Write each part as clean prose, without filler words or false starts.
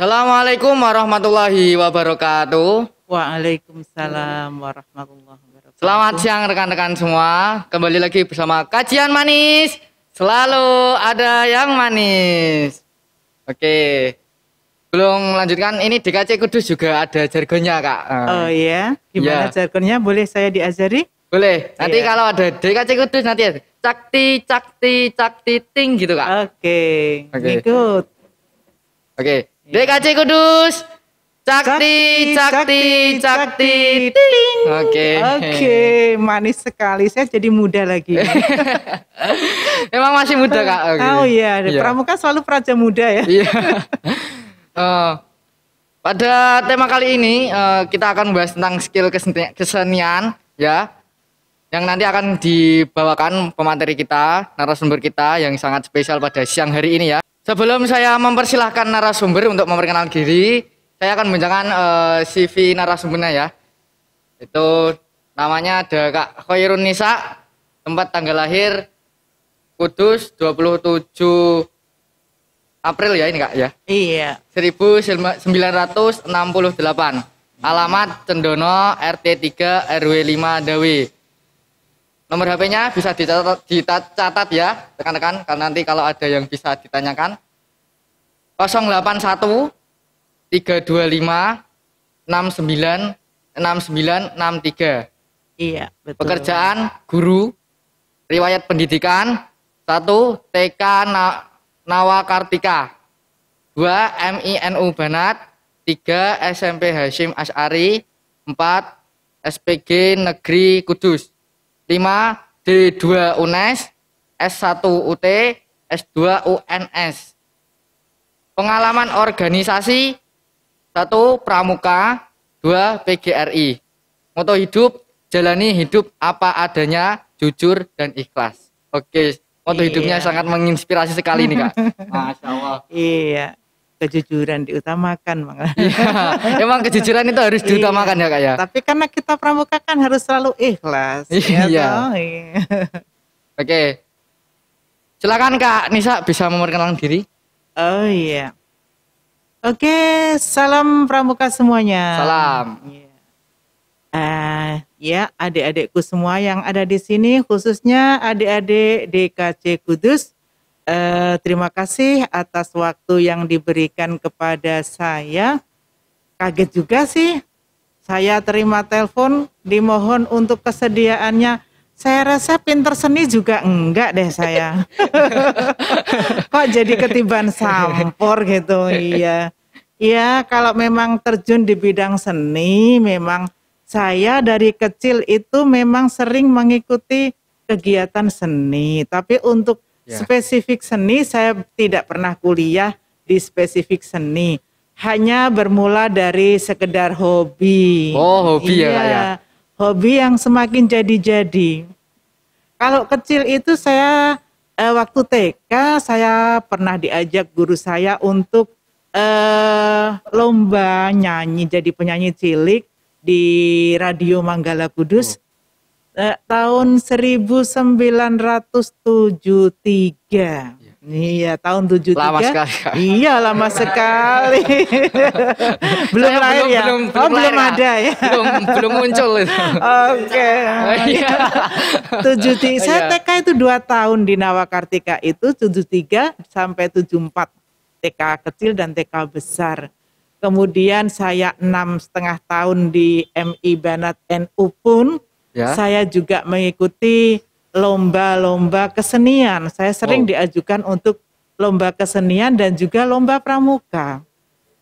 Assalamualaikum warahmatullahi wabarakatuh. Waalaikumsalam warahmatullahi wabarakatuh. Selamat siang rekan-rekan semua. Kembali lagi bersama Kajian Manis. Selalu ada yang manis. Oke. Belum lanjutkan, ini DKC Kudus juga ada jargonnya, Kak. Oh iya, gimana Iya. jargonnya? Boleh saya diajari? Boleh. Nanti Iya. kalau ada DKC Kudus nanti ada cakti cakti cakti ting gitu, Kak. Oke, Oke. ngikut. Oke. DKC Kudus. Cakti cakti cakti ting. Oke. Oke, manis sekali. Saya jadi muda lagi. Emang masih muda, Kak. Oke. Oh iya, Iya. Pramuka selalu praja muda ya. Iya. Pada tema kali ini kita akan membahas tentang skill kesenian ya, yang nanti akan dibawakan pemateri kita, narasumber kita yang sangat spesial pada siang hari ini ya. Sebelum saya mempersilahkan narasumber untuk memperkenalkan diri, saya akan membacakan CV narasumbernya ya. Itu namanya ada Kak Khairun Nisa, tempat tanggal lahir Kudus 27 April ya ini Kak ya. Iya. 1968. Alamat Cendono RT 3 RW 5 Dawe. Nomor HP-nya bisa dicatat ya, rekan-rekan, karena nanti kalau ada yang bisa ditanyakan. 081 325 69 6963. Iya, betul. Pekerjaan guru, riwayat pendidikan 1 TK Nawakartika, 2 MINU Banat, 3 SMP Hasyim Asy'ari, 4 SPG Negeri Kudus, 5 D2 UNES, S1 UT, S2 UNS. Pengalaman organisasi 1 Pramuka, 2 PGRI. Moto hidup, jalani hidup apa adanya, jujur dan ikhlas. Oke. Moto hidupnya Iya. sangat menginspirasi sekali nih Kak. Masya Allah. Iya, kejujuran diutamakan, Mang. Iya, emang kejujuran itu harus diutamakan ya Kak ya. Tapi karena kita pramuka kan harus selalu ikhlas. Iya. Ya toh? Iya. Oke. Silakan Kak Nisa bisa memperkenalkan diri. Oh iya. Oke, salam pramuka semuanya. Salam. Ya, adik-adikku semua yang ada di sini, khususnya adik-adik DKC Kudus. Terima kasih atas waktu yang diberikan kepada saya. Kaget juga sih, saya terima telepon, dimohon untuk kesediaannya. Saya rasa pinter seni juga enggak deh saya. Kok jadi ketiban sampor gitu, iya. Iya, kalau memang terjun di bidang seni, memang saya dari kecil itu memang sering mengikuti kegiatan seni. Tapi untuk spesifik seni, saya tidak pernah kuliah di spesifik seni. Hanya bermula dari sekedar hobi. Oh, hobi ya Kak ya. Hobi yang semakin jadi-jadi. Kalau kecil itu saya waktu TK saya pernah diajak guru saya untuk lomba nyanyi, jadi penyanyi cilik di Radio Manggala Kudus tahun 1973. Iya, tahun 73. Lama sekali Kak. Iya, lama sekali. Belum Saya lahir ya? belum lahir, Kak. Ada ya? Belum muncul itu. Oke. Iya. 73. Saya Iya. TK itu 2 tahun di Nawakartika itu 73 sampai 74. TK kecil dan TK besar. Kemudian saya 6,5 tahun di MI Banat NU pun Ya. saya juga mengikuti lomba-lomba kesenian. Saya sering diajukan untuk lomba kesenian dan juga lomba pramuka.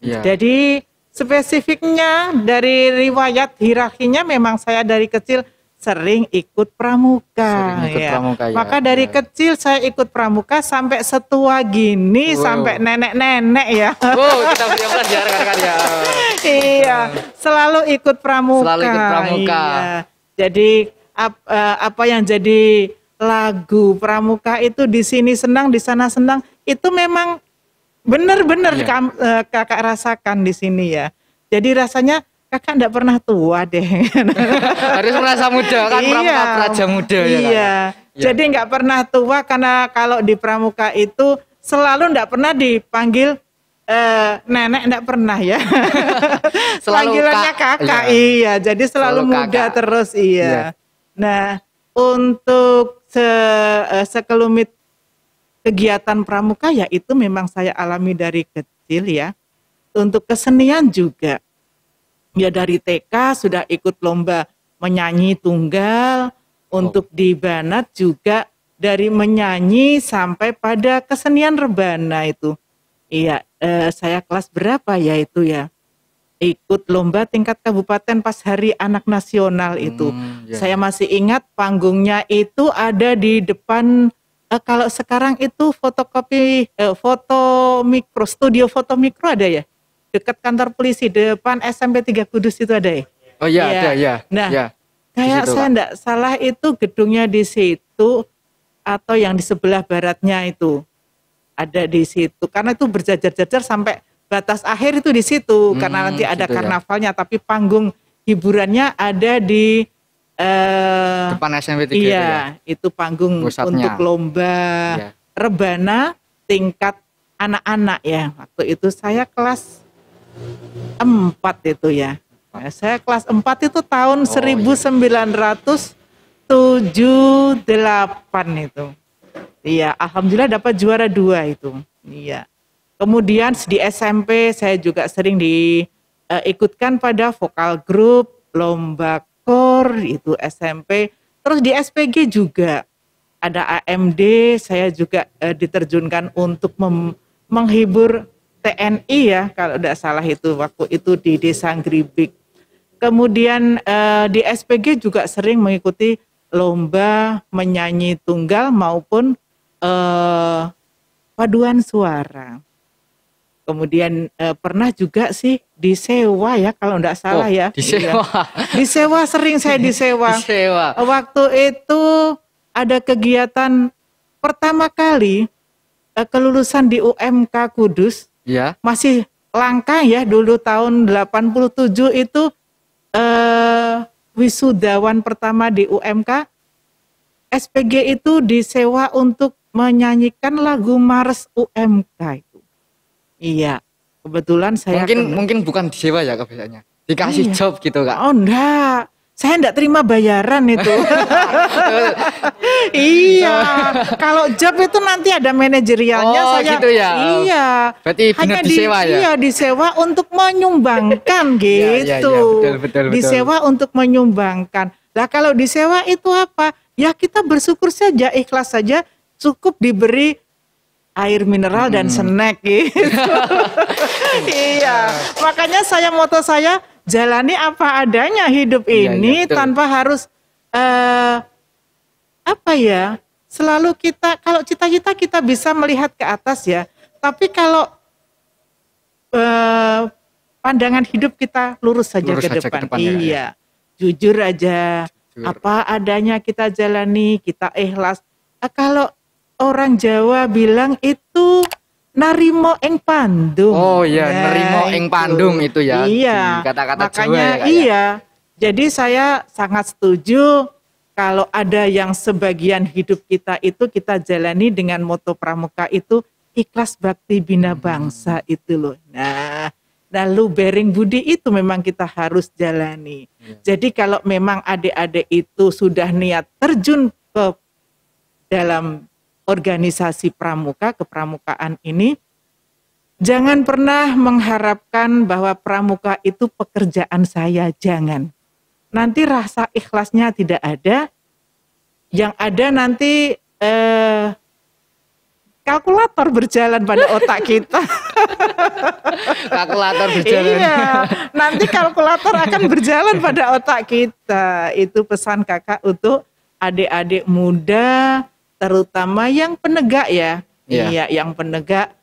Iya. Jadi spesifiknya dari riwayat hierarkinya memang saya dari kecil sering ikut pramuka. Sering ikut pramuka, ya. Maka dari Ya. kecil saya ikut pramuka sampai setua gini, Wow. sampai nenek-nenek ya. Kita beri aplaus ya rekan-rekan ya. Iya, selalu ikut pramuka. Selalu ikut pramuka. Iya. Jadi apa yang jadi lagu pramuka itu di sini senang, di sana senang, itu memang benar-benar kakak rasakan di sini ya. Jadi rasanya kakak enggak pernah tua deh. Harus merasa muda kan, pramuka praja muda ya Kak. Iya. Jadi enggak pernah tua karena kalau di pramuka itu selalu enggak pernah dipanggil Nenek enggak pernah ya. Selalu Panggilannya Kak. kakak, Iya. iya. Jadi selalu Selalu muda kakak. terus, iya. Iya. Nah, untuk sekelumit kegiatan pramuka ya itu memang saya alami dari kecil ya. Untuk kesenian juga. Ya dari TK sudah ikut lomba menyanyi tunggal, untuk di Banat juga dari menyanyi sampai pada kesenian rebana itu. Iya, saya kelas berapa ya itu ya? Ikut lomba tingkat kabupaten pas Hari Anak Nasional itu. Ya. Saya masih ingat panggungnya itu ada di depan, kalau sekarang itu fotokopi, foto mikro, studio foto mikro ada ya? Dekat kantor polisi, depan SMP 3 Kudus itu ada ya? Oh iya, Iya. ada ya. Nah, Ya. kayak situ, saya Kak. enggak salah itu gedungnya di situ atau yang di sebelah baratnya itu ada di situ karena itu berjajar-jajar sampai batas akhir itu di situ karena nanti ada situ ya. karnavalnya tapi panggung hiburannya ada di Depan SMP 3 itu ya. iya itu panggung Pusatnya. untuk lomba Iya. rebana tingkat anak-anak ya. Waktu itu saya kelas 4 itu ya. Nah, saya kelas 4 itu tahun 1978 itu. Iya, alhamdulillah dapat juara 2 itu. Iya. Kemudian di SMP saya juga sering diikutkan pada vokal grup, lomba kor itu SMP. Terus di SPG juga ada AMD, saya juga diterjunkan untuk menghibur TNI ya kalau tidak salah itu waktu itu di Desa Ngribik. Kemudian di SPG juga sering mengikuti lomba menyanyi tunggal maupun paduan suara. Kemudian pernah juga sih disewa ya kalau tidak salah ya. Disewa. Iya. Disewa sering saya disewa. Disewa. Waktu itu ada kegiatan pertama kali kelulusan di UMK Kudus. Ya. Masih langka ya dulu tahun 87 itu wisudawan pertama di UMK SPG itu disewa untuk menyanyikan lagu Mars UMK itu. Iya, kebetulan saya Mungkin bukan disewa ya kebiasaannya. Dikasih Iya. job gitu, Kak. Oh enggak, saya enggak terima bayaran itu. Iya, kalau job itu nanti ada manajerialnya. Oh, saya gitu ya. Iya. Berarti benar disewa ya? Iya, disewa untuk menyumbangkan Iya, gitu. betul. Disewa untuk menyumbangkan. Lah kalau disewa itu apa? Ya kita bersyukur saja, ikhlas saja, cukup diberi air mineral dan snack gitu. Iya, makanya moto saya jalani apa adanya hidup Iya, ini betul. tanpa harus apa ya? Selalu kalau cita-cita kita bisa melihat ke atas ya. Tapi kalau pandangan hidup kita lurus saja Lurus ke saja ke depan. depan, ya, Iya. Jujur aja. Jujur. Apa adanya kita jalani, kita ikhlas. Kalau orang Jawa bilang itu narimo ing pandung. Oh iya, Nah, nerimo ing itu. pandung itu ya. Iya. Di kata-kata Makanya Jawa ya, Kak, ya. iya. Jadi saya sangat setuju kalau ada yang sebagian hidup kita itu kita jalani dengan moto pramuka itu ikhlas bakti bina bangsa itu loh. Nah, lalu bearing budi itu memang kita harus jalani. Jadi kalau memang adik-adik itu sudah niat terjun ke dalam organisasi pramuka, kepramukaan ini, jangan pernah mengharapkan bahwa pramuka itu pekerjaan saya, jangan. Nanti rasa ikhlasnya tidak ada, yang ada nanti kalkulator berjalan pada otak kita. Kalkulator berjalan. Iya, nanti kalkulator akan berjalan pada otak kita. Itu pesan kakak untuk adik-adik muda, terutama yang penegak ya. Iya. Iya, yang penegak.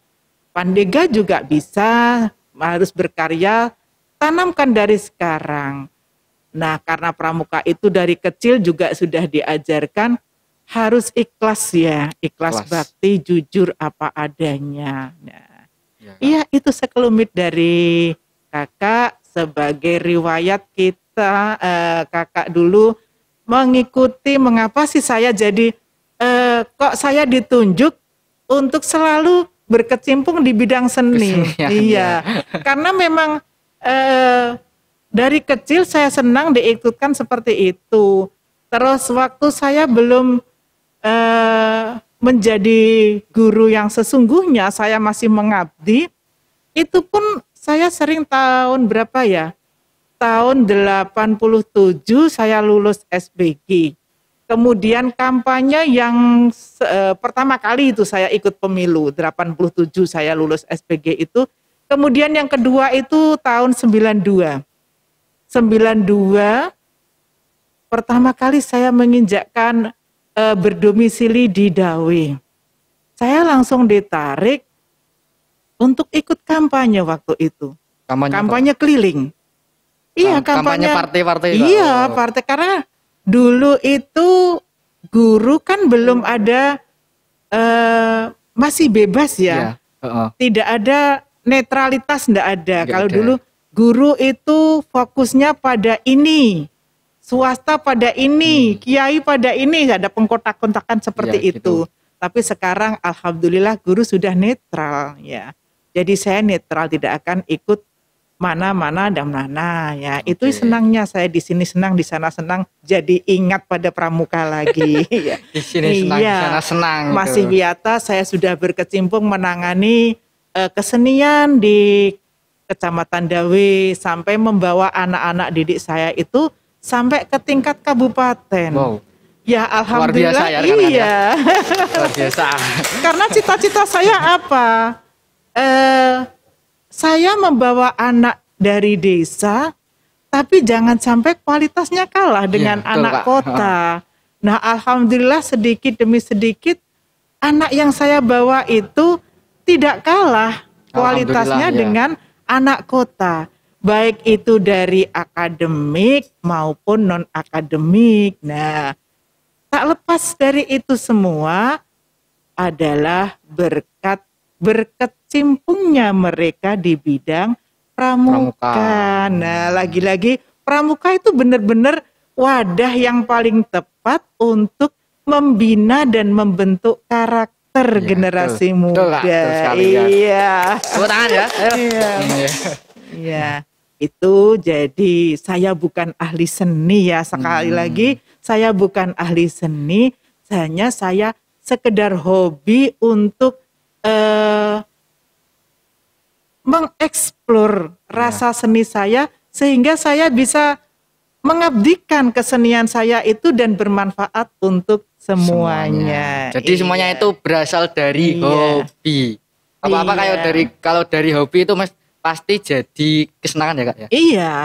Pandega juga bisa, harus berkarya, tanamkan dari sekarang. Nah, karena pramuka itu dari kecil juga sudah diajarkan harus ikhlas ya, ikhlas bakti, jujur apa adanya. Nah, iya itu sekelumit dari kakak sebagai riwayat kita. Kakak dulu mengikuti, mengapa sih saya jadi kok saya ditunjuk untuk selalu berkecimpung di bidang seni. Kesenian, Iya, karena memang dari kecil saya senang diikutkan seperti itu. Terus waktu saya belum menjadi guru yang sesungguhnya, saya masih mengabdi, itu pun saya sering tahun berapa ya? Tahun 87 saya lulus SBG. Kemudian kampanye yang pertama kali itu saya ikut pemilu, 87 saya lulus SBG itu. Kemudian yang kedua itu tahun 92. 92 pertama kali saya menginjakkan berdomisili di Dawe. Saya langsung ditarik untuk ikut kampanye waktu itu. Kampanye keliling. Iya, kampanye partai-partai. Iya, partai, karena dulu itu guru kan belum ada, masih bebas ya. Tidak ada netralitas, enggak ada. Kalau dulu guru itu fokusnya pada ini, swasta pada ini, kiai pada ini, ada pengkotak-kotakan seperti itu. Gitu. Tapi sekarang alhamdulillah guru sudah netral ya. Jadi saya netral, tidak akan ikut mana-mana dan mana ya. Itu senangnya saya di sini senang, di sana senang, jadi ingat pada pramuka lagi. Ya. Di sini senang, di sana senang. Masih Wiata saya sudah berkecimpung menangani kesenian di Kecamatan Dawe, sampai membawa anak-anak didik saya itu sampai ke tingkat kabupaten. Wow. Ya alhamdulillah. Luar biasa, ya, iya. Luar biasa. Karena cita-cita saya apa? Saya membawa anak dari desa, tapi jangan sampai kualitasnya kalah dengan anak kota. Nah, alhamdulillah sedikit demi sedikit anak yang saya bawa itu tidak kalah kualitasnya dengan anak kota. Baik itu dari akademik maupun non-akademik. Nah, tak lepas dari itu semua adalah berkecimpungnya mereka di bidang pramuka. Nah, lagi-lagi pramuka itu benar-benar wadah yang paling tepat untuk membina dan membentuk karakter generasi muda. Iya. Tepuk tangan ya. Iya. Itu jadi saya bukan ahli seni ya, sekali lagi saya bukan ahli seni, hanya saya sekedar hobi untuk mengeksplor rasa seni saya sehingga saya bisa mengabdikan kesenian saya itu dan bermanfaat untuk semuanya. Jadi semuanya itu berasal dari hobi. Apa-apa kalau dari hobi itu pasti jadi kesenangan ya Kak ya? Iya.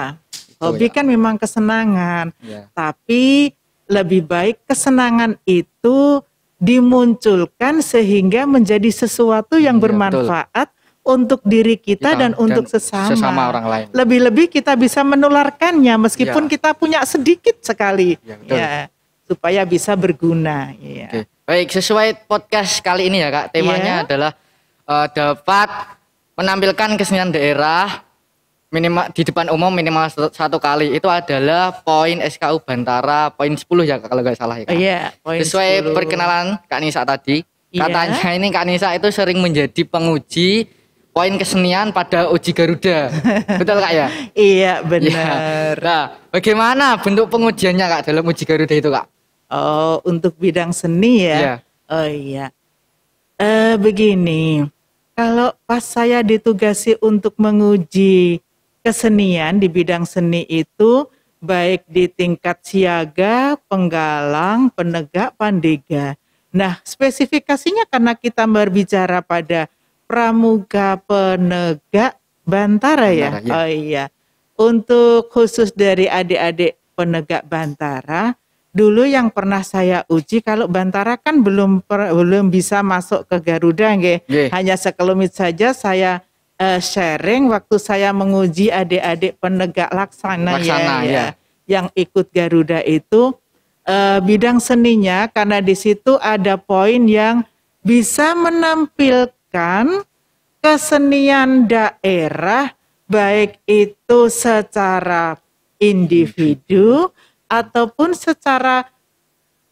Hobi kan memang kesenangan. Tapi lebih baik kesenangan itu dimunculkan sehingga menjadi sesuatu yang bermanfaat untuk diri kita dan untuk sesama orang lain. Lebih-lebih kita bisa menularkannya meskipun kita punya sedikit sekali, supaya bisa berguna. Ya. Baik, sesuai podcast kali ini ya Kak, temanya adalah dapat menampilkan kesenian daerah minimal di depan umum minimal satu kali. Itu adalah poin SKU Bantara poin 10 ya Kak, kalau nggak salah ya Kak. Poin sesuai 10. Perkenalan Kak Nisa tadi, katanya ini Kak Nisa itu sering menjadi penguji poin kesenian pada uji Garuda. Betul Kak ya? Iya benar. Nah, bagaimana bentuk pengujiannya Kak dalam uji Garuda itu Kak? Oh, untuk bidang seni ya? Oh iya. Begini, kalau pas saya ditugasi untuk menguji kesenian di bidang seni itu, baik di tingkat siaga, penggalang, penegak, pandega. Nah, spesifikasinya karena kita berbicara pada pramuka penegak Bantara ya. Oh iya. Untuk khusus dari adik-adik penegak Bantara, dulu yang pernah saya uji, kalau Bantara kan belum bisa masuk ke Garuda nggih. Hanya sekelumit saja saya sharing waktu saya menguji adik-adik penegak laksana ya, yang ikut Garuda itu, bidang seninya karena di situ ada poin yang bisa menampilkan kesenian daerah baik itu secara individu ataupun secara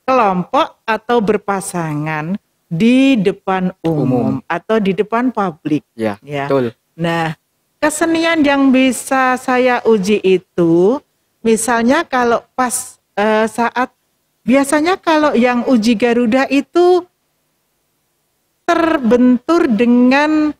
kelompok atau berpasangan. di depan Umum. umum atau di depan publik. Ya, Ya. betul. Nah, kesenian yang bisa saya uji itu, misalnya kalau pas saat biasanya kalau yang uji Garuda itu terbentur dengan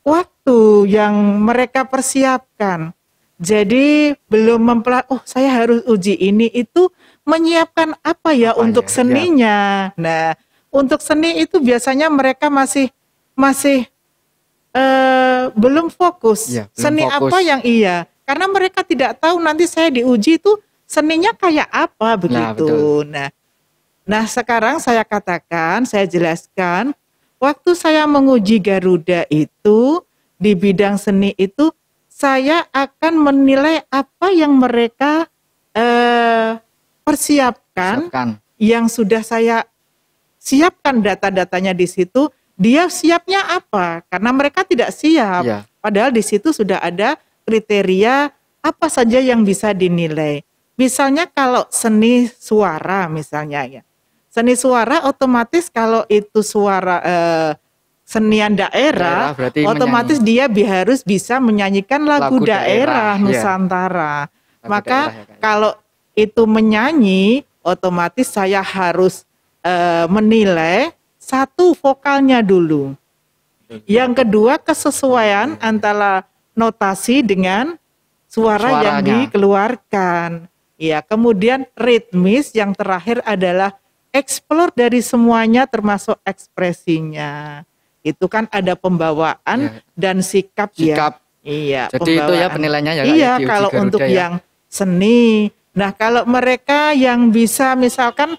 waktu yang mereka persiapkan. Jadi belum oh saya harus uji ini itu menyiapkan apa ya Apa untuk ya? seninya. Nah, untuk seni itu biasanya mereka masih belum fokus. Iya, belum Seni fokus. apa yang iya? Karena mereka tidak tahu nanti saya diuji itu seninya kayak apa begitu. betul. Nah, sekarang saya katakan, saya jelaskan, waktu saya menguji Garuda itu di bidang seni itu saya akan menilai apa yang mereka persiapkan, Siapkan. yang sudah saya siapkan data-datanya di situ. Dia siapnya apa? Karena mereka tidak siap. Iya. Padahal di situ sudah ada kriteria apa saja yang bisa dinilai. Misalnya kalau seni suara misalnya ya. Seni suara otomatis kalau itu suara senian daerah berarti otomatis dia harus bisa menyanyikan lagu Lagu daerah daerah, iya. Nusantara. Lagu Maka daerah ya, Kak. kalau itu menyanyi otomatis saya harus menilai satu vokalnya dulu. Yang kedua kesesuaian antara notasi dengan suara yang Suaranya. dikeluarkan. Ya, kemudian ritmis yang terakhir adalah explore dari semuanya termasuk ekspresinya. Itu kan ada pembawaan Ya. dan sikap ya. Sikap. Iya, Jadi itu ya pembawaan. penilaiannya ya, Kak, Iya, di uji kalau Garuda untuk ya. yang seni. Nah, kalau mereka yang bisa misalkan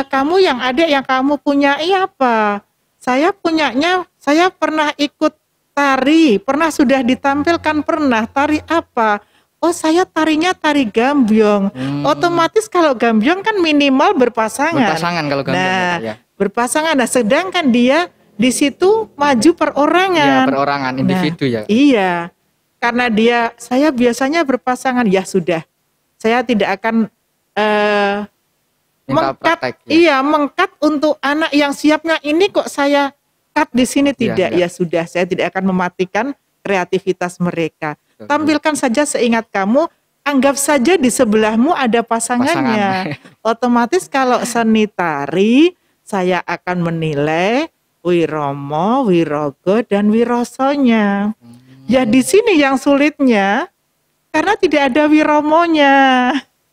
kamu yang adik yang kamu punya apa? Saya punyanya, saya pernah ikut tari, pernah sudah ditampilkan pernah tari apa? Oh saya tarinya tari gambyong. Otomatis kalau gambyong kan minimal berpasangan. Berpasangan kalau gambar Nah, ya. berpasangan. Nah, sedangkan dia di situ maju Ya, perorangan. perorangan individu ya. Iya, karena saya biasanya berpasangan. Ya sudah, saya tidak akan Minta mengkat, praktek, ya. iya mengkat untuk anak yang siapnya ini kok saya cut di sini tidak. Iya. Ya sudah, saya tidak akan mematikan kreativitas mereka. Betul. Tampilkan saja seingat kamu, anggap saja di sebelahmu ada pasangannya. Otomatis kalau seni tari, saya akan menilai Wiromo, Wirogo, dan Wirosonya. Ya di sini yang sulitnya, karena tidak ada Wiromonya.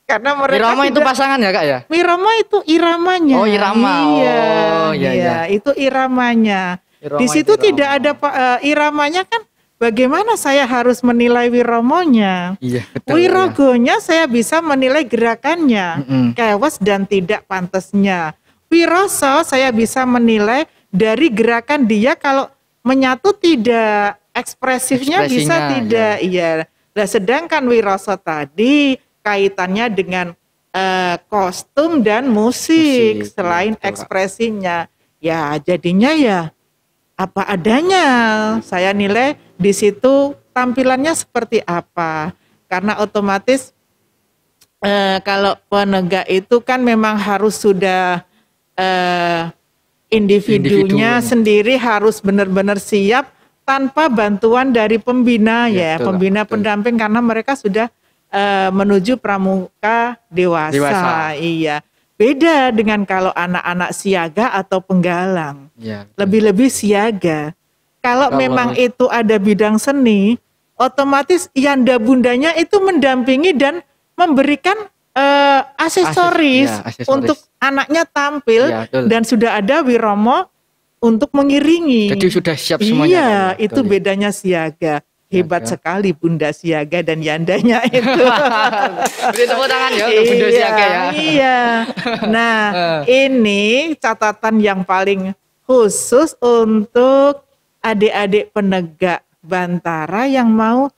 Karena mereka Irama itu tidak- pasangan ya, Kak ya? Wirama itu iramanya. Oh, irama. Iya, Oh, iya, iya. itu iramanya. Irama Di situ itu tidak ada iramanya kan. Bagaimana saya harus menilai wiromonya? Iya, betul. Ya. Wirogonya saya bisa menilai gerakannya, Mm-mm. kewas dan tidak pantasnya. Wiroso saya bisa menilai dari gerakan dia kalau menyatu tidak, ekspresifnya bisa Ekspresinya, tidak. Iya. Nah, sedangkan Wiroso tadi kaitannya dengan kostum dan musik, Musik, selain betul, Kak. ekspresinya. Ya, jadinya ya apa adanya. Saya nilai di situ tampilannya seperti apa. Karena otomatis kalau penegak itu kan memang harus sudah individunya Individu. sendiri harus benar-benar siap tanpa bantuan dari pembina Ya, ya, betul, pembina betul. pendamping karena mereka sudah menuju pramuka dewasa. Dewasa. Iya. Beda dengan kalau anak-anak siaga atau penggalang. Iya. Lebih-lebih siaga. Kalau Kalau- memang itu ada bidang seni, otomatis yanda bundanya itu mendampingi dan memberikan aksesoris aksesoris. untuk anaknya tampil Iya, betul. dan sudah ada wiromo untuk mengiringi. Jadi sudah siap semuanya. Iya, Kak, ya? itu Betul, ya. bedanya siaga. Hebat Siaga. sekali Bunda Siaga dan yandanya itu. Beri tepuk tangan ya untuk Bunda Siaga ya. Iya. Nah, ini catatan yang paling khusus untuk adik-adik penegak Bantara yang mau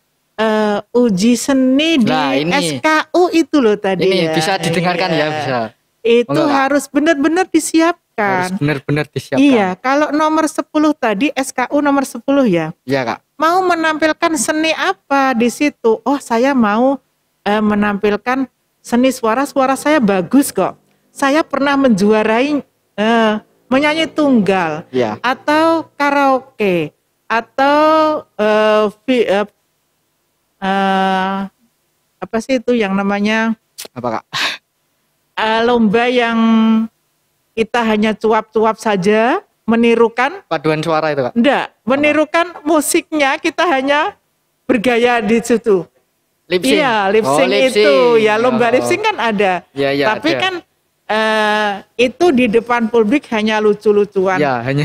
uji seni di Nah, ini. SKU itu loh tadi. Ini ya. bisa didengarkan ya, Iya. bisa. Itu Monggo, Kak. harus benar-benar Harus disiapkan. benar-benar disiapkan. Iya, kalau nomor 10 tadi SKU nomor 10 ya. Iya, Kak. Mau menampilkan seni apa di situ? Oh, saya mau menampilkan seni suara saya bagus kok. Saya pernah menjuarai menyanyi tunggal, Iya. atau karaoke, atau apa sih itu yang namanya Apa Kak? lomba yang kita hanya cuap-cuap saja, menirukan, Paduan suara itu Kak? enggak, menirukan musiknya, kita hanya bergaya di situ. Lip sync. Iya, lip Oh, sync lip itu, sync. ya lomba Oh. lip sync kan ada. Iya, iya, Tapi ada. kan itu di depan publik hanya lucu-lucuan. Ya, hanya.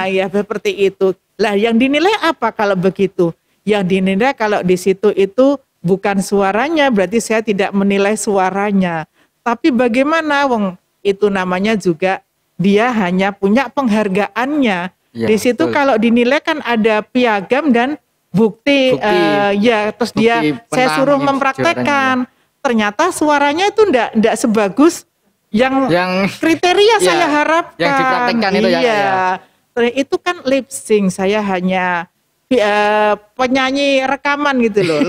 Ya seperti itu. Lah yang dinilai apa kalau begitu? Yang dinilai kalau di situ itu bukan suaranya, berarti saya tidak menilai suaranya. Tapi bagaimana, wong itu namanya juga dia hanya punya penghargaannya. Ya, Di situ betul. kalau dinilai kan ada piagam dan bukti, ya terus Bukti dia saya menang suruh gitu, mempraktekkan. Ternyata suaranya itu enggak sebagus yang kriteria ya, saya harapkan. yang dipraktekkan itu ya, iya. Itu kan lip sync, saya hanya penyanyi rekaman gitu loh.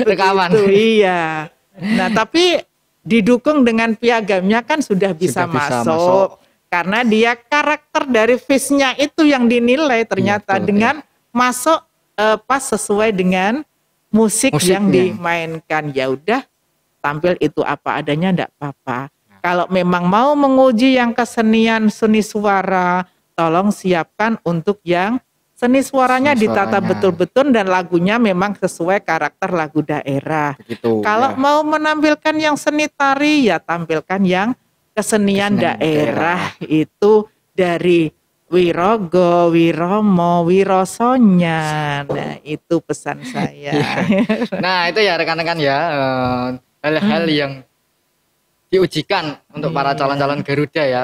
Rekaman. Begitu, iya. Nah, tapi didukung dengan piagamnya kan sudah bisa, masuk. Karena dia karakter dari face-nya itu yang dinilai ternyata betul, dengan masuk pas sesuai dengan musik yang Musiknya. dimainkan. Ya udah, tampil itu apa adanya enggak apa-apa. Kalau memang mau menguji yang kesenian seni suara, tolong siapkan untuk yang seni suaranya Seni ditata suaranya. betul-betul dan lagunya memang sesuai karakter lagu daerah. Begitu. Kalau ya. mau menampilkan yang seni tari, ya tampilkan yang kesenian daerah itu dari Wirogo, Wiromo, Wirosonya. Nah, itu pesan saya. Nah, itu ya rekan-rekan ya, hal-hal yang diujikan untuk para calon-calon Garuda ya.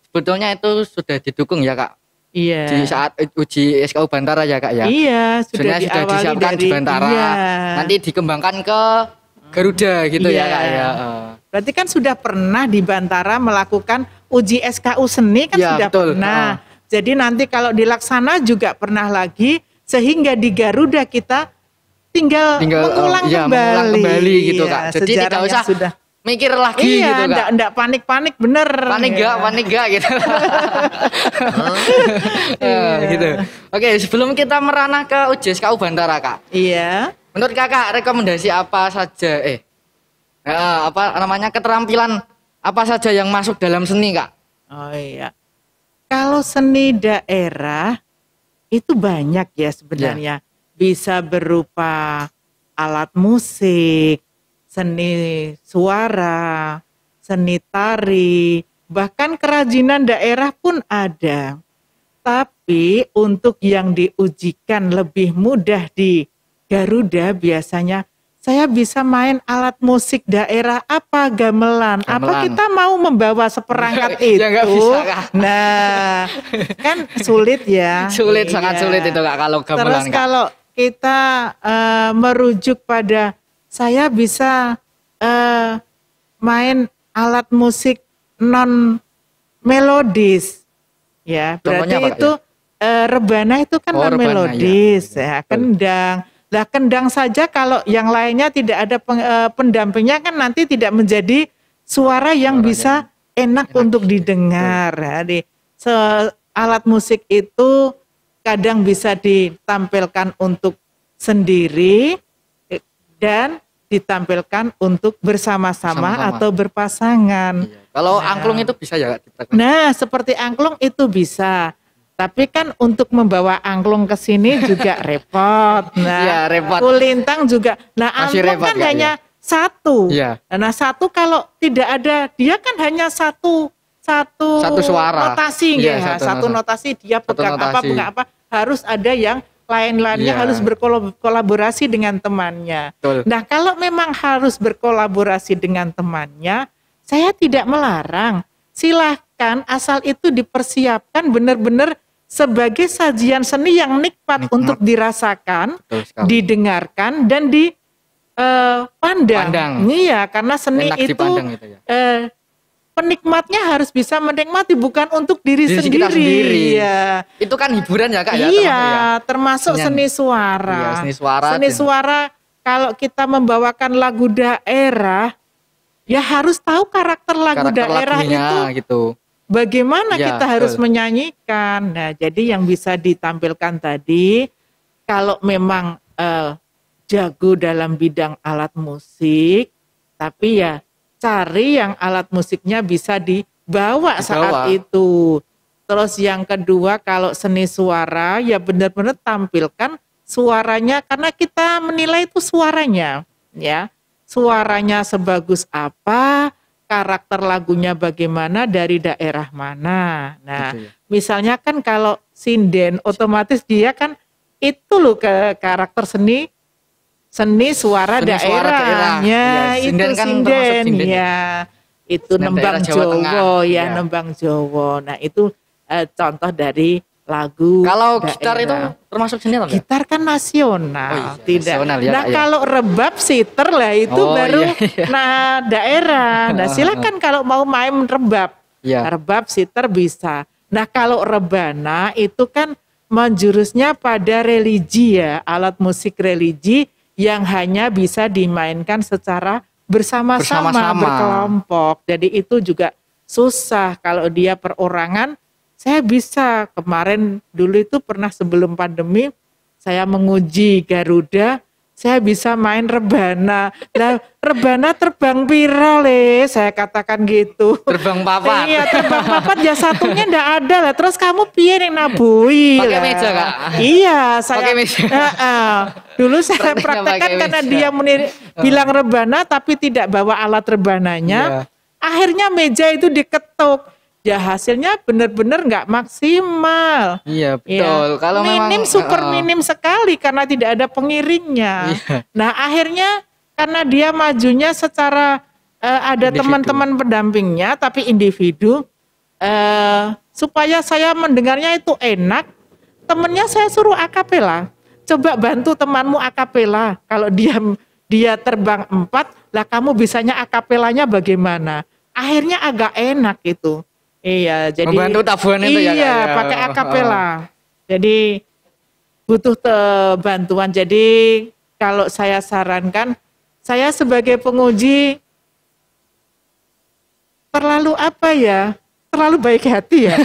Sebetulnya itu sudah didukung ya Kak. Iya. Di saat uji SKU Bantara ya Kak ya. Iya, sudah Sebenarnya sudah diawali disiapkan dari di Bantara. iya. Nanti dikembangkan ke Garuda gitu ya Iya. Kak ya. Berarti kan sudah pernah di Bantara melakukan uji SKU seni kan Iya, sudah betul. pernah. Jadi nanti kalau dilaksana juga pernah lagi sehingga di Garuda kita tinggal mengulang iya, kembali. mengulang kembali gitu Iya, Kak. Jadi tidak sejarahnya usah sudah. mikir lagi Iya, gitu Kak. enggak panik-panik bener. Panik gak gitu. Gitu. Oke, sebelum kita meranah ke uji SKU Bantara Kak. Iya. Menurut Kakak rekomendasi apa saja apa namanya keterampilan apa saja yang masuk dalam seni Kak? Oh iya. Kalau seni daerah itu banyak ya sebenarnya. Bisa berupa alat musik, seni suara, seni tari, bahkan kerajinan daerah pun ada. Tapi untuk yang diujikan lebih mudah di Garuda biasanya saya bisa main alat musik daerah apa gamelan. Apa kita mau membawa seperangkat itu? Ya nggak bisa, Kak. Nah, kan sulit ya. Sulit, Iya. sangat sulit itu Kak kalau Terus gamelan Kak. kalau kita merujuk pada saya bisa main alat musik non melodis, ya berarti Contohnya apa, Kak, itu rebana itu kan non rebana, melodis, ya. ya kendang. Lah kendang saja kalau yang lainnya tidak ada pendampingnya kan nanti tidak menjadi suara yang bisa enak untuk didengar. Jadi alat musik itu kadang bisa ditampilkan untuk sendiri dan ditampilkan untuk bersama-sama Sama-sama. atau berpasangan. Iya. Kalau angklung itu bisa ya Kak? Nah, seperti angklung itu bisa. Tapi kan untuk membawa angklung ke sini juga repot. Nah, Iya, repot. kulintang juga. Nah, Masih angklung repot, kan Kak, hanya satu. Iya. Nah, satu kalau tidak ada, dia kan hanya satu suara. notasi, Iya, ya. satu Satu notasi dia pegang apa, notasi. pegang apa. Harus ada yang lain-lainnya Iya. harus berkolaborasi dengan temannya. Betul. Nah, kalau memang harus berkolaborasi dengan temannya, saya tidak melarang. Silahkan asal itu dipersiapkan benar-benar sebagai sajian seni yang nikmat. Untuk dirasakan, Betul sekali. didengarkan dan dipandang. Pandang. Iya, karena seni Enak itu dipandang gitu ya. penikmatnya harus bisa menikmati, bukan untuk diri Diri sendiri. kita sendiri. Iya. Itu kan hiburan ya Kak ya? Iya, termasuk termasuk ya? seni suara. Iya, seni suara. Seni suara kalau kita membawakan lagu daerah, ya harus tahu karakter lagu Karakter daerah lagunya itu gitu. bagaimana Ya, kita harus betul. menyanyikan. Nah, jadi yang bisa ditampilkan tadi, kalau memang jago dalam bidang alat musik, tapi ya cari yang alat musiknya bisa dibawa saat Dibawa. itu. Terus yang kedua, kalau seni suara ya benar-benar tampilkan suaranya, karena kita menilai itu suaranya, ya. Suaranya sebagus apa, karakter lagunya bagaimana, dari daerah mana. Nah, Gitu ya. misalnya kan kalau sinden otomatis dia kan itu loh ke karakter seni seni suara Seni suara daerah. daerahnya, Iya, itu sinden kan termasuk sinden sinden ya. ya. Itu Sinden daerah nembang Jawa Tengah. Jowo ya, Iya. nembang Jowo. Nah, itu contoh dari lagu Kalau gitar itu daerah. termasuk sinden enggak? Gitar kan Oh nasional, iya, tidak. nasional ya, Nah, Kak, ya. kalau rebab siter lah itu Oh baru iya, iya. nah daerah. Nah, silakan kalau mau main rebab. Iya. Rebab siter bisa. Nah, kalau rebana itu kan menjurusnya pada religi ya, alat musik religi yang hanya bisa dimainkan secara bersama-sama, Bersama-sama. berkelompok. Jadi itu juga susah kalau dia perorangan. Saya bisa, kemarin dulu itu pernah sebelum pandemi, saya menguji Garuda, saya bisa main rebana. Lah, rebana terbang viral saya katakan gitu. Terbang papat. Iya, terbang papat ya, satunya ndak ada lah. Terus kamu piye yang nabui Pakai lah. meja, Kak? Iya, saya Pakai meja. dulu saya Prakteknya praktekkan pakai karena meja. dia bilang rebana tapi tidak bawa alat rebananya. Iya. Akhirnya meja itu diketuk. Ya hasilnya benar-benar nggak maksimal. Iya, Ya, betul. Kalau minim, memang super minim sekali karena tidak ada pengiringnya. Iya. Nah, akhirnya karena dia majunya secara ada Individu. teman-teman pendampingnya tapi individu, supaya saya mendengarnya itu enak, temennya saya suruh akapela. Coba bantu temanmu akapela. Kalau dia terbang 4, lah kamu bisanya akapelanya bagaimana? Akhirnya agak enak itu. Iya, jadi Membantu tabuhan itu ya, Kak, iya, ya. pakai akapela. Jadi butuh bantuan. Jadi kalau saya sarankan, saya sebagai penguji terlalu apa ya? Terlalu baik hati ya.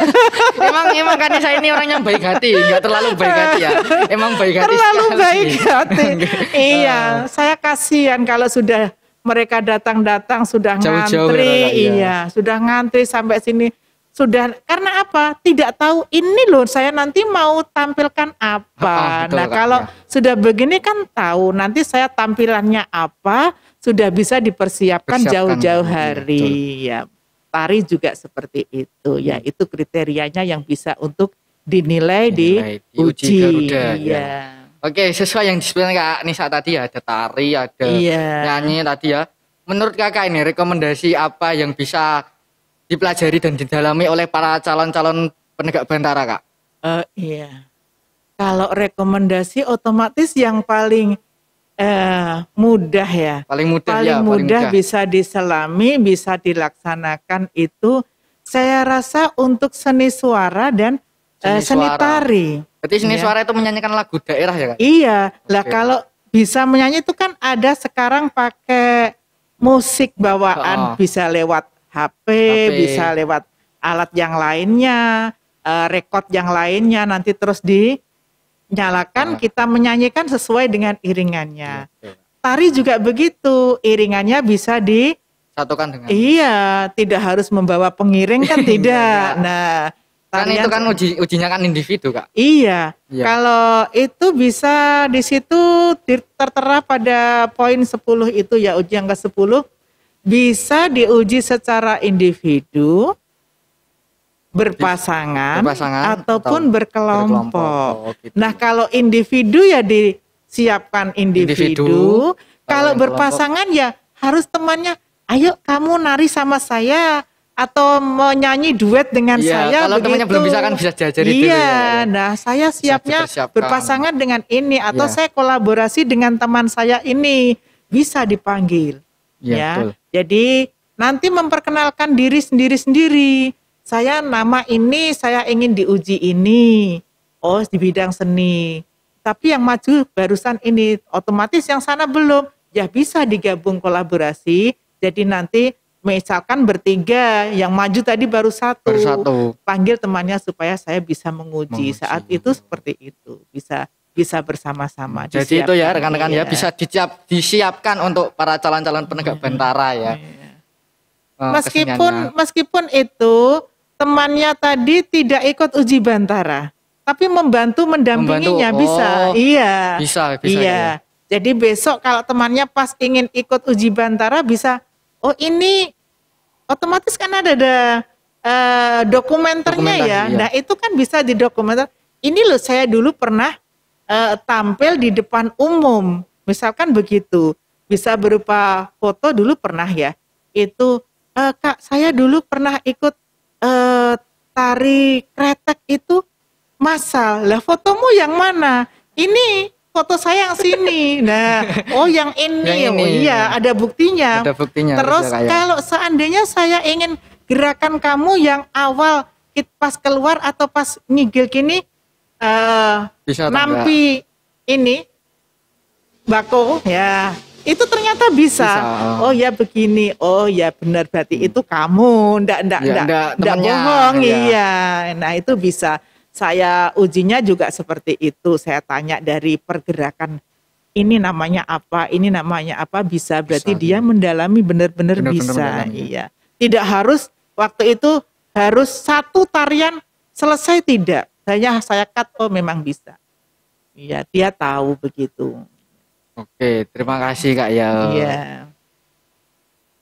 emang kan saya ini orangnya baik hati, enggak terlalu baik hati ya. Emang baik hati Terlalu sekali. baik hati. Iya, saya kasihan kalau sudah mereka datang-datang sudah Jauh-jauh ngantri, ya, Kak, ya. iya, sudah ngantri sampai sini. Sudah, karena apa? Tidak tahu ini loh saya nanti mau tampilkan apa. Betul, Nah, Kak, kalau ya. sudah begini kan tahu nanti saya tampilannya apa, sudah bisa dipersiapkan Persiapkan jauh-jauh dulu, iya, hari. Ya, tari juga seperti itu. Ya, itu kriterianya yang bisa untuk dinilai, Dinilai, diuji diuji. Garuda, ya. Iya. Oke, sesuai yang disebutkan Kak Nisa tadi ya, ada tari, ada Iya. nyanyi tadi ya. Menurut Kakak ini rekomendasi apa yang bisa dipelajari dan didalami oleh para calon-calon penegak bantara, Kak? Iya. Kalau rekomendasi otomatis yang paling mudah ya. Paling mudah Paling ya, paling mudah mudah. bisa diselami, bisa dilaksanakan itu saya rasa untuk seni suara dan seni suara. tari. Berarti seni Ya. suara itu menyanyikan lagu daerah ya, Kak? Iya, lah Oke. kalau bisa menyanyi itu kan ada sekarang pakai musik bawaan, bisa lewat HP, bisa lewat alat yang lainnya, rekod yang lainnya, nanti terus dinyalakan, kita menyanyikan sesuai dengan iringannya. Oke. Tari juga begitu, iringannya bisa Satukan dengan iya, tidak harus membawa pengiring kan tidak. Iya. Nah, kan tarian itu kan ujinya kan individu, Kak. iya, Iya. kalau itu bisa di situ tertera pada poin 10 itu ya, uji yang ke-10 bisa diuji secara individu, berpasangan, ataupun berkelompok. Oh, gitu. Nah, kalau individu ya disiapkan individu, kalau yang berpasangan ya harus temannya, ayo kamu nari sama saya atau menyanyi duet dengan Iya, saya. kalau temannya belum bisa kan bisa diajari dulu Iya, ya, Kak, ya. nah saya siapnya dipersiapkan. berpasangan dengan ini atau Iya. saya kolaborasi dengan teman saya ini, bisa dipanggil. Iya, Ya, betul. jadi nanti memperkenalkan diri sendiri-sendiri. Saya nama ini, saya ingin diuji ini. Oh, di bidang seni. Tapi yang maju barusan ini, otomatis yang sana belum. Ya bisa digabung kolaborasi. Jadi nanti misalkan bertiga, yang maju tadi baru satu. Baru satu. Panggil temannya supaya saya bisa menguji. Menguji. Saat itu seperti itu, bisa bersama-sama. Jadi itu ya rekan-rekan ya Iya. bisa disiapkan untuk para calon-calon penegak bantara ya. Iya. Keseniannya. Meskipun itu temannya tadi tidak ikut uji bantara, tapi membantu mendampinginya. Membantu, Bisa. oh, Iya. bisa Iya. ya. Jadi besok kalau temannya pas ingin ikut uji bantara bisa, oh ini otomatis kan ada dokumenternya Dokumentasi, ya. iya. Nah itu kan bisa didokumenter. Ini loh saya dulu pernah tampil di depan umum, misalkan begitu. Bisa berupa foto dulu pernah ya. Itu Kak saya dulu pernah ikut tari kretek itu massal. Lah fotomu yang mana? Ini foto saya yang sini. Nah, oh yang ini. Yang Oh ini. iya, ada buktinya. Ada buktinya. Terus bisa kayak. kalau seandainya saya ingin gerakan kamu yang awal pas keluar atau pas nyigil gini Bisa atau nampi ini bako ya itu ternyata bisa. Bisa. Oh ya begini. Oh ya benar berarti itu kamu. Ya, ndak Ndak temennya. bohong. Iya. Iya. Nah itu bisa. Saya ujinya juga seperti itu. Saya tanya dari pergerakan ini namanya apa, ini namanya apa, bisa. Berarti Bisa, dia mendalami benar-benar Benar-benar bisa. mendalami. Iya. Tidak harus waktu itu harus satu tarian selesai, tidak. Saya cut, oh memang bisa. Iya, dia tahu begitu. Oke, terima kasih Kak ya. Iya.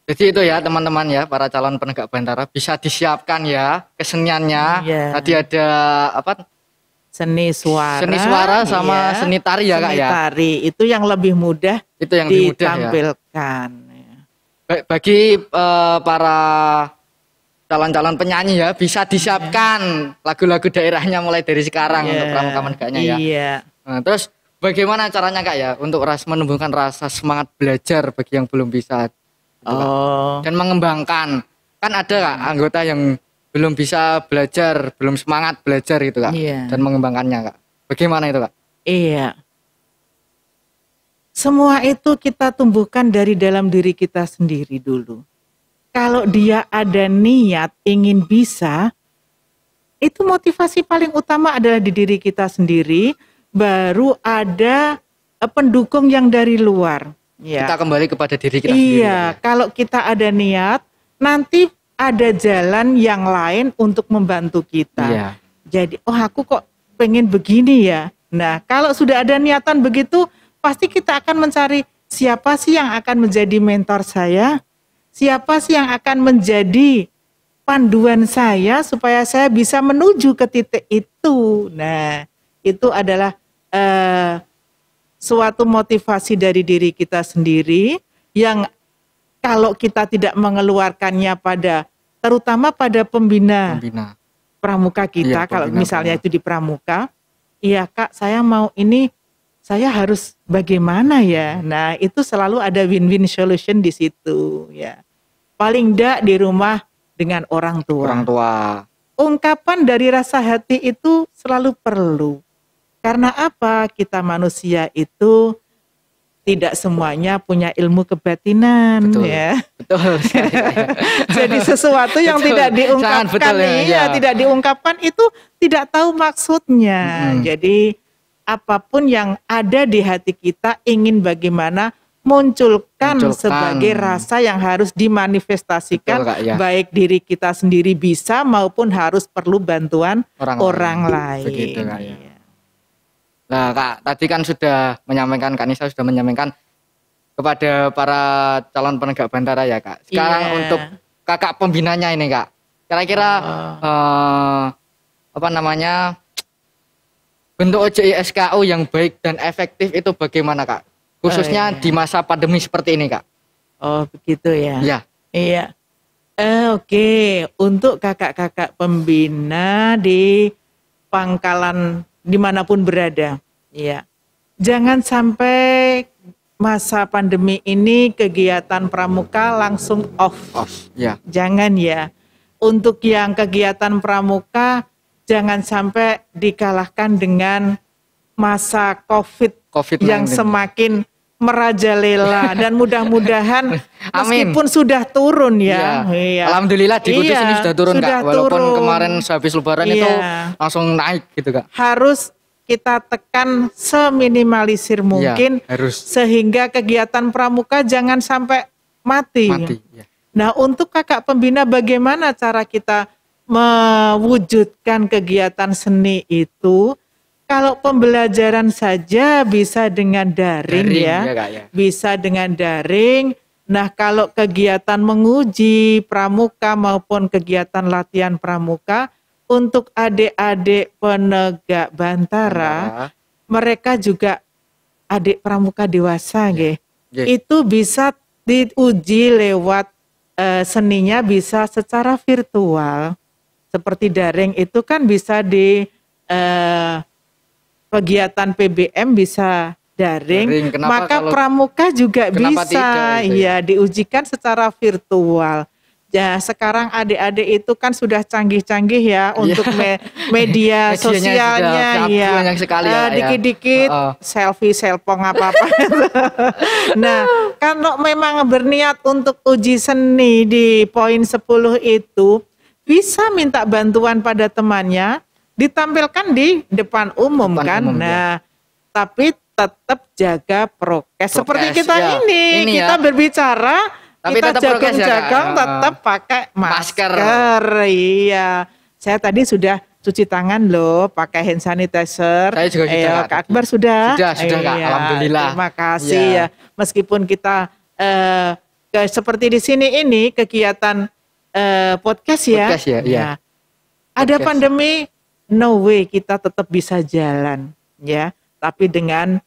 Jadi itu ya teman-teman ya, para calon penegak bantara bisa disiapkan ya keseniannya. Iya. Tadi ada apa? Seni suara. Seni suara sama iya. seni tari ya Kak Seni ya. tari itu yang lebih mudah Itu yang lebih mudah ya. ditampilkan. Bagi para calon-calon penyanyi ya bisa disiapkan lagu-lagu daerahnya mulai dari sekarang Iya. untuk pramuka menegaknya ya. Iya. Nah, terus bagaimana caranya Kak ya untuk menumbuhkan rasa semangat belajar bagi yang belum bisa gitu, Kak? Oh. Dan mengembangkan, kan ada Kak anggota yang belum bisa belajar, belum semangat belajar gitu Kak, Iya. dan mengembangkannya Kak. Bagaimana itu Kak? Iya. Semua itu kita tumbuhkan dari dalam diri kita sendiri dulu. Kalau dia ada niat ingin bisa, itu motivasi paling utama adalah di diri kita sendiri, baru ada pendukung yang dari luar. Ya. Kita kembali kepada diri kita sendiri. Iya, kalau kita ada niat, nanti ada jalan yang lain untuk membantu kita. Iya. Jadi, oh aku kok pengen begini ya. Nah, kalau sudah ada niatan begitu, pasti kita akan mencari siapa sih yang akan menjadi mentor saya, siapa sih yang akan menjadi panduan saya supaya saya bisa menuju ke titik itu. Nah, itu adalah suatu motivasi dari diri kita sendiri yang kalau kita tidak mengeluarkannya terutama pada pembina pramuka kita, Iya, kalau pembina misalnya pramuka. itu di pramuka, iya Kak saya mau ini, saya harus bagaimana ya. Nah itu selalu ada win-win solution di situ ya. Paling enggak di rumah dengan orang tua. Orang tua. Ungkapan dari rasa hati itu selalu perlu. Karena apa? Kita manusia itu tidak semuanya punya ilmu kebatinan. Betul. Ya. Betul. Jadi sesuatu yang Betul. tidak Sangat diungkapkan, betul ya, ya. tidak diungkapkan itu tidak tahu maksudnya. Jadi apapun yang ada di hati kita ingin bagaimana munculkan sebagai rasa yang harus dimanifestasikan. Betul, Kak, ya. Baik diri kita sendiri bisa maupun harus perlu bantuan orang lain. Begitu Kak ya. Nah Kak, tadi kan sudah menyampaikan, Kak Nisa sudah menyampaikan kepada para calon penegak bantara ya Kak. Sekarang Iya. untuk kakak pembinanya ini Kak, kira-kira apa namanya bentuk OJI SKU yang baik dan efektif itu bagaimana Kak? Khususnya iya. di masa pandemi seperti ini Kak. Oh begitu ya. Ya. Iya. Oke, untuk kakak-kakak pembina di pangkalan dimanapun berada, ya, jangan sampai masa pandemi ini kegiatan pramuka langsung off. Ya. Jangan ya. Untuk yang kegiatan pramuka jangan sampai dikalahkan dengan masa COVID COVID-19. yang semakin merajalela dan mudah-mudahan Amin. meskipun sudah turun ya. Iya. Alhamdulillah di Kudus Iya, ini sudah turun sudah Kak. Walaupun turun. kemarin sehabis lebaran itu Iya. langsung naik gitu Kak. Harus kita tekan seminimalisir mungkin harus. sehingga kegiatan pramuka jangan sampai mati. Ya. Nah, untuk kakak pembina bagaimana cara kita mewujudkan kegiatan seni itu? Kalau pembelajaran saja bisa dengan daring ya, Kak, ya. bisa dengan daring. Nah, kalau kegiatan menguji pramuka maupun kegiatan latihan pramuka untuk adik-adik penegak Bantara, mereka juga adik pramuka dewasa, nggih. Itu bisa diuji lewat seninya bisa secara virtual. Seperti daring itu kan bisa di kegiatan PBM bisa daring, maka pramuka juga bisa ya diujikan secara virtual. Ya, sekarang adik-adik itu kan sudah canggih-canggih ya untuk media sosialnya ya. Dikit-dikit selfie, selfong apa-apa. Nah, kalau memang berniat untuk uji seni di poin 10 itu bisa minta bantuan pada temannya, ditampilkan di depan umum kan. Nah, tapi tetap jaga prokes. Seperti kita ini kita berbicara, tapi kita jaga-jaga tetap pakai masker. Iya. Saya tadi sudah cuci tangan loh, pakai hand sanitizer. Saya juga sudah. Kak Akbar sudah? Sudah Kak, alhamdulillah. Terima kasih ya. Meskipun kita seperti di sini ini kegiatan podcast ya. Ya. Ada pandemi, no way kita tetap bisa jalan ya. Tapi dengan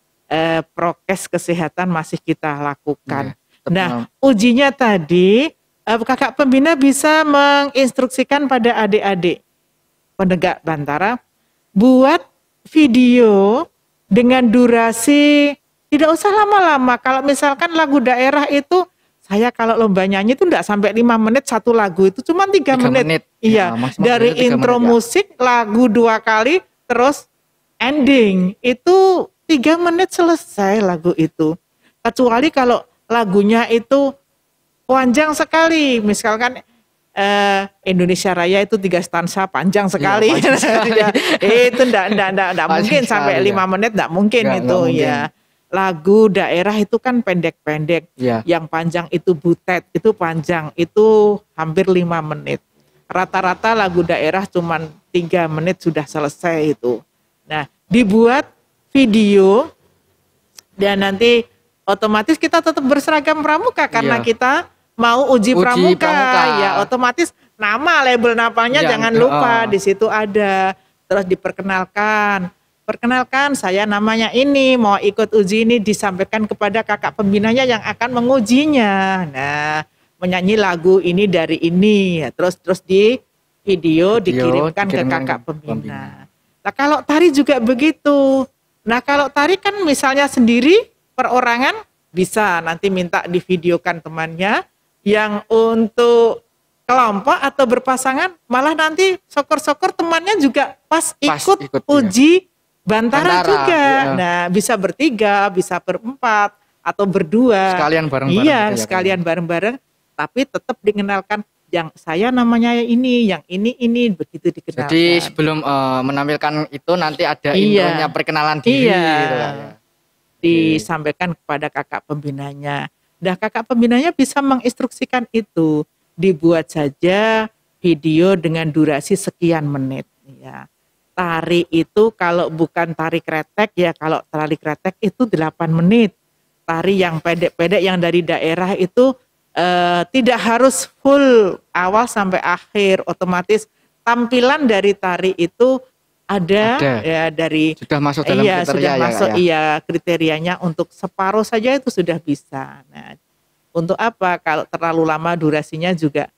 prokes kesehatan masih kita lakukan. Nah, ujinya tadi kakak pembina bisa menginstruksikan pada adik-adik penegak Bantara buat video dengan durasi tidak usah lama-lama. Kalau misalkan lagu daerah itu saya kalau lomba nyanyi itu enggak sampai 5 menit satu lagu, itu cuma 3 menit. Iya, dari intro musik lagu 2 kali terus ending itu 3 menit selesai lagu itu. Kecuali kalau lagunya itu panjang sekali, misalkan Indonesia Raya itu 3 stansa panjang sekali, itu enggak mungkin sampai 5 menit, enggak mungkin itu ya. Lagu daerah itu kan pendek-pendek, yang panjang itu butet, itu panjang, itu hampir 5 menit. Rata-rata lagu daerah cuman 3 menit sudah selesai itu. Nah, dibuat video dan nanti otomatis kita tetap berseragam pramuka karena kita mau uji pramuka. Ya otomatis nama label namanya jangan lupa di situ ada. Terus diperkenalkan, saya namanya ini mau ikut uji ini, disampaikan kepada kakak pembinanya yang akan mengujinya. Nah, menyanyi lagu ini dari ini, terus di video dikirimkan ke kakak pembina. Nah, kalau tari juga begitu. Nah, kalau tari kan misalnya sendiri perorangan bisa nanti minta divideokan temannya, yang untuk kelompok atau berpasangan malah nanti syukur-syukur temannya juga pas ikut uji Bantara juga. Nah, bisa bertiga, bisa berempat atau berdua. Sekalian bareng-bareng. Iya, sekalian bareng-bareng, tapi tetap dikenalkan yang saya namanya ini, yang ini begitu dikenalkan. Jadi sebelum menampilkan itu nanti ada intronya perkenalan diri gitu kan ya. Disampaikan kepada kakak pembinanya. Nah, kakak pembinanya bisa menginstruksikan itu, dibuat saja video dengan durasi sekian menit. Ya. Tari itu kalau bukan tari kretek ya, kalau tari kretek itu 8 menit. Tari yang pendek-pendek yang dari daerah itu tidak harus full awal sampai akhir, otomatis tampilan dari tari itu ada ya dari sudah masuk dalam kriteria sudah masuk kriterianya untuk separuh saja itu sudah bisa. Nah, untuk apa kalau terlalu lama durasinya juga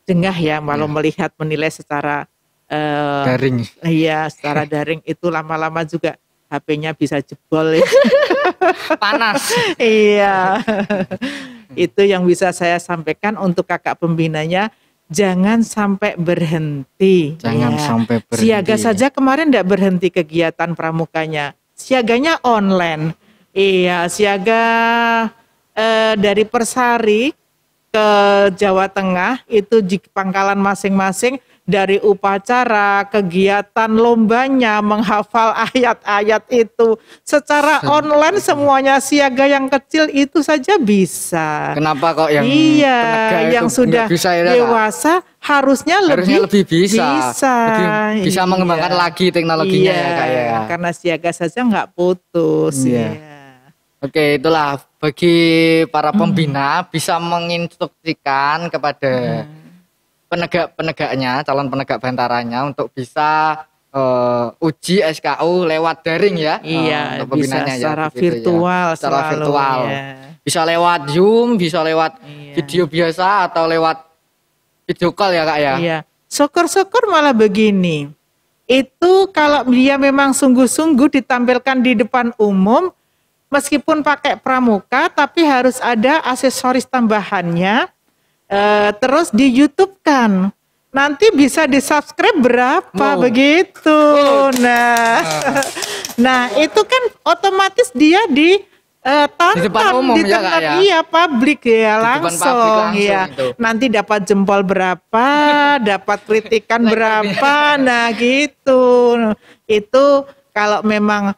jengah ya kalau melihat menilai secara daring. Iya, secara daring itu lama-lama juga HP-nya bisa jebol ya. Panas. Iya. Itu yang bisa saya sampaikan untuk kakak pembinanya. Jangan sampai berhenti. Jangan sampai berhenti. Siaga saja kemarin tidak berhenti kegiatan pramukanya. Siaganya online. Iya, siaga dari Persari ke Jawa Tengah itu di pangkalan masing-masing, dari upacara, kegiatan lombanya, menghafal ayat-ayat itu secara online semuanya. Siaga yang kecil itu saja bisa. Kenapa kok yang Iya, penegak yang itu sudah nggak bisa ya, Kak? dewasa harusnya lebih bisa. Lebih bisa Iya. mengembangkan lagi teknologinya Iya, ya Kak ya. karena siaga saja nggak putus. Iya. Iya. Oke, itulah bagi para pembina bisa menginstruksikan kepada penegak-penegaknya, calon penegak bantaranya untuk bisa uji SKU lewat daring ya. Iya, untuk bisa pembinanya secara begitu virtual Secara selalu, virtual. ya. Bisa lewat Zoom, bisa lewat Iya. video biasa atau lewat video call ya Kak ya. Iya, syukur-syukur malah begini. Itu kalau dia memang sungguh-sungguh ditampilkan di depan umum, meskipun pakai pramuka, tapi harus ada aksesoris tambahannya. Terus di YouTube kan, nanti bisa di subscribe berapa begitu. Nah, itu kan otomatis dia di depan umum di ya, tempat Kak, ya? Iya, publik ya, Di depan langsung, publik langsung ya. itu. Nanti dapat jempol berapa, dapat kritikan berapa, nah gitu. Itu kalau memang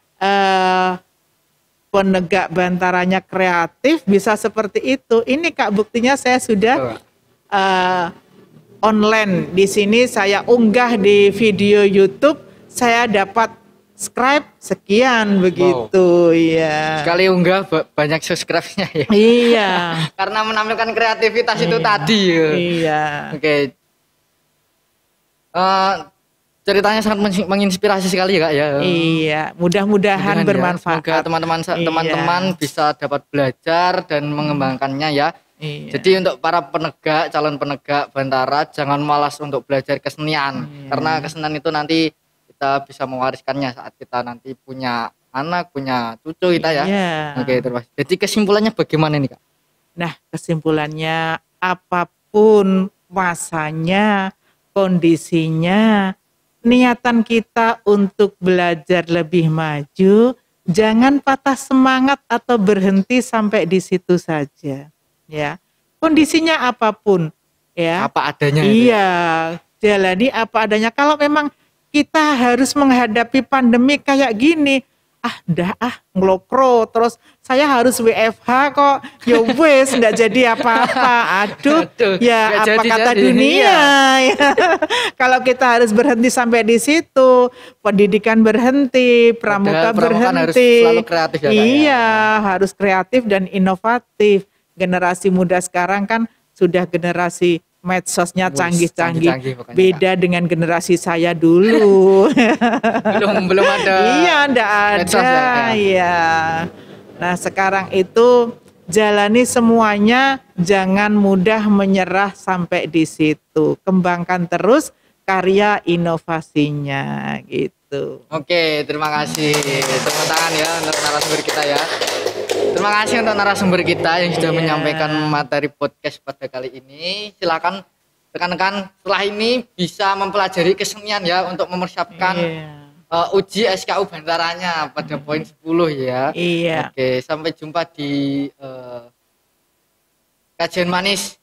penegak bantaranya kreatif bisa seperti itu. Ini Kak, buktinya saya sudah online. Di sini saya unggah di video YouTube, saya dapat subscribe sekian begitu, ya. Sekali unggah banyak subscribe-nya ya. Iya. Karena menampilkan kreativitas itu tadi ya. Iya. Oke. Ceritanya sangat menginspirasi sekali ya Kak ya. Iya, mudah-mudahan bermanfaat. Semoga teman-teman bisa dapat belajar dan mengembangkannya ya. Iya. Jadi untuk para penegak, calon penegak Bantara, jangan malas untuk belajar kesenian. Karena kesenian itu nanti kita bisa mewariskannya saat kita nanti punya anak, punya cucu kita ya. Iya. Oke, terus. Jadi kesimpulannya bagaimana nih Kak? Nah, kesimpulannya apapun masanya, kondisinya, niatan kita untuk belajar lebih maju, jangan patah semangat atau berhenti sampai di situ saja, ya. Kondisinya apapun, ya. Apa adanya. Iya, jalani apa adanya. Kalau memang kita harus menghadapi pandemi kayak gini, ngelokro, terus saya harus WFH kok, ya wes nggak jadi apa-apa. Aduh, ya apa kata dunia ya. Kalau kita harus berhenti sampai di situ, pendidikan berhenti, pramuka berhenti, harus selalu kreatif ya, iya, harus kreatif dan inovatif. Generasi muda sekarang kan sudah generasi medsosnya canggih-canggih, beda dengan generasi saya dulu. belum ada. Iya, ndak ada. Iya. Nah, sekarang itu jalani semuanya, jangan mudah menyerah sampai di situ. Kembangkan terus karya inovasinya gitu. Oke, terima kasih. Tepuk tangan ya untuk narasumber kita ya. Terima kasih untuk narasumber kita yang sudah menyampaikan materi podcast pada kali ini. Silakan rekan-rekan setelah ini bisa mempelajari kesenian ya untuk mempersiapkan uji SKU Bantaranya pada poin 10 ya. Iya. Oke, sampai jumpa di kajian manis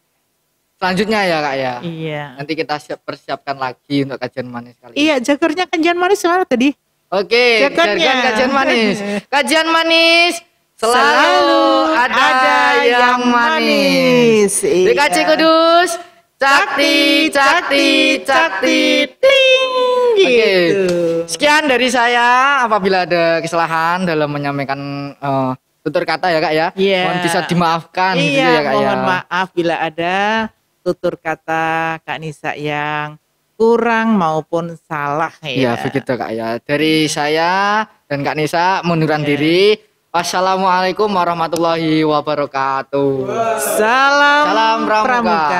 selanjutnya ya Kak ya. Iya. Nanti kita persiapkan lagi untuk kajian manis kali ini. Iya, jagernya kajian manis mana tadi? Oke, jargon kajian manis. Kajian manis selalu ada yang manis. DKC Kudus, cakti, cakti, cakti, ting. Oke, sekian dari saya. Apabila ada kesalahan dalam menyampaikan tutur kata ya Kak ya, mohon bisa dimaafkan gitu ya Kak ya. Mohon maaf bila ada tutur kata Kak Nisa yang kurang maupun salah Ya ya. begitu Kak ya. Dari saya dan Kak Nisa munduran diri. Wassalamualaikum warahmatullahi wabarakatuh. Salam Salam Pramuka. Pramuka.